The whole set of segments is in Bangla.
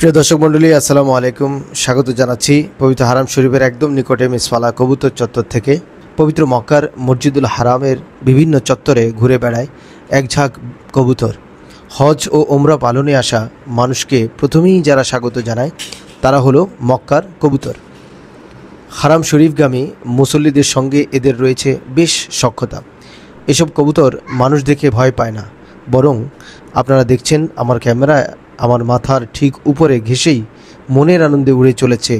প্রিয় দর্শক মণ্ডলী, আসসালামু আলাইকুম। স্বাগত জানাচ্ছি পবিত্র হারাম শরীফের একদম নিকটে মিসফালা কবুতর চত্বর থেকে। পবিত্র মক্কার মসজিদুল হারামের বিভিন্ন চত্বরে ঘুরে বেড়ায় এক ঝাঁক কবুতর। হজ ও ওমরা পালনে আসা মানুষকে প্রথমেই যারা স্বাগত জানায় তারা হলো মক্কার কবুতর। হারাম শরীফগামী মুসল্লিদের সঙ্গে এদের রয়েছে বেশ সখ্যতা। এসব কবুতর মানুষ দেখে ভয় পায় না, বরং আপনারা দেখছেন আমার ক্যামেরায় আমার মাথার ঠিক উপরে ঘেঁষেই মনের আনন্দে উড়ে চলেছে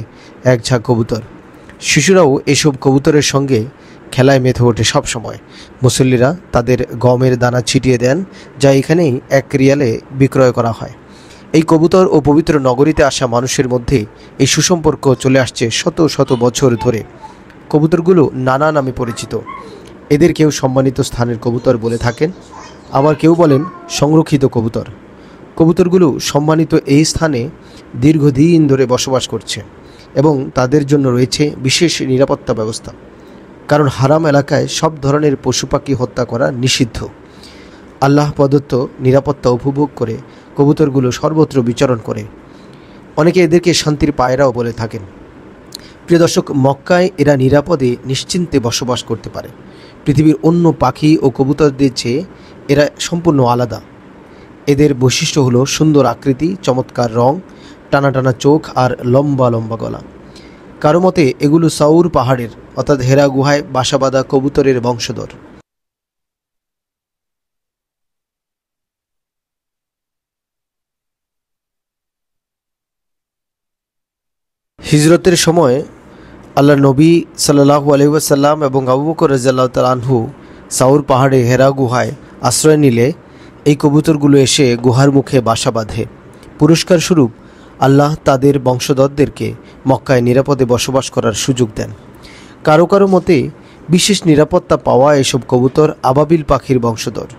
এক ঝাঁক কবুতর। শিশুরাও এসব কবুতরের সঙ্গে খেলায় মেতে ওঠে সব সময়। মুসল্লিরা তাদের গমের দানা ছিটিয়ে দেন, যা এখানেই 1 রিয়ালে বিক্রয় করা হয়। এই কবুতর ও পবিত্র নগরীতে আসা মানুষের মধ্যে এই সুসম্পর্ক চলে আসছে শত শত বছর ধরে। কবুতরগুলো নানা নামে পরিচিত। এদের কেউ সম্মানিত স্থানের কবুতর বলে থাকেন, আবার কেউ বলেন সংরক্ষিত কবুতর। কবুতরগুলো সম্মানিত এই স্থানে দীর্ঘদিন ধরে বসবাস করছে এবং তাদের জন্য রয়েছে বিশেষ নিরাপত্তা ব্যবস্থা। কারণ হারাম এলাকায় সব ধরনের পশু পাখি হত্যা করা নিষিদ্ধ। আল্লাহ প্রদত্ত নিরাপত্তা উপভোগ করে কবুতরগুলো সর্বত্র বিচরণ করে। অনেকে এদেরকে শান্তির পায়রাও বলে থাকেন। প্রিয় দর্শক, মক্কায় এরা নিরাপদে নিশ্চিন্তে বসবাস করতে পারে। পৃথিবীর অন্য পাখি ও কবুতরদের চেয়ে এরা সম্পূর্ণ আলাদা। এদের বৈশিষ্ট্য হলো সুন্দর আকৃতি, চমৎকার রং, টানা টানা চোখ আর লম্বা লম্বা গলা। কারো মতে এগুলো সাউর পাহাড়ের অর্থাৎ হেরা গুহায় বাসাবাঁধা কবুতরের বংশধর। হিজরতের সময় আল্লাহর নবী সাল্লাল্লাহু আলাইহি ওয়াসাল্লাম এবং আবু বকর রাদিয়াল্লাহু তাআলা আনহু সাউর পাহাড়ে হেরা গুহায় আশ্রয় নিলে এই কবুতরগুলো এসে গুহার মুখে বাসা বাঁধে। পুরস্কার স্বরূপ আল্লাহ তাদের বংশধরদেরকে মক্কায় নিরাপদে বসবাস করার সুযোগ দেন। কারো কারো মতে বিশেষ নিরাপত্তা পাওয়া এসব কবুতর আবাবিল পাখির বংশধর।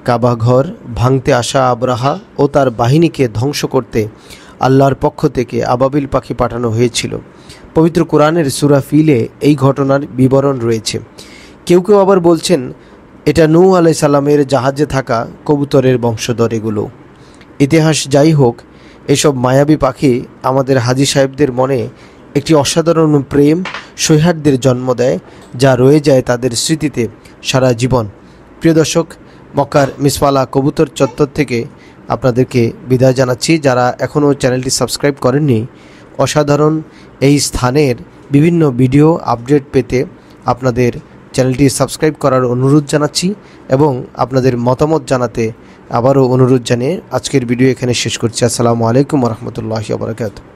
কাবা ঘর ভাঙতে আসা আবরাহা ও তার বাহিনীকে ধ্বংস করতে আল্লাহর পক্ষ থেকে আবাবিল পাখি পাঠানো হয়েছিল। পবিত্র কোরআনের সূরা ফিলে এই ঘটনার বিবরণ রয়েছে। কেউ কেউ আবার বলছেন এটা নূহ আলাইহিস সালামের জাহাজে থাকা কবুতরের বংশধর এগুলো। ইতিহাস যাই হোক, এসব মায়াবী পাখি আমাদের হাজী সাহেবদের মনে একটি অসাধারণ প্রেম সৌহার্দ্যের জন্ম দেয়, যা রয়ে যায় তাদের স্মৃতিতে সারা জীবন। প্রিয় দর্শক, মক্কার মিসফালা কবুতর চত্বর থেকে আপনাদেরকে বিদায় জানাচ্ছি। যারা এখনও চ্যানেলটি সাবস্ক্রাইব করেননি, অসাধারণ এই স্থানের বিভিন্ন ভিডিও আপডেট পেতে আপনাদের চ্যানেলটি সাবস্ক্রাইব করার অনুরোধ জানাচ্ছি এবং আপনাদের মতামত জানাতে আবারও অনুরোধ জানিয়ে আজকের ভিডিও এখানে শেষ করছি। আসসালামু আলাইকুম ওয়া রাহমাতুল্লাহি ওয়া বারাকাতুহু।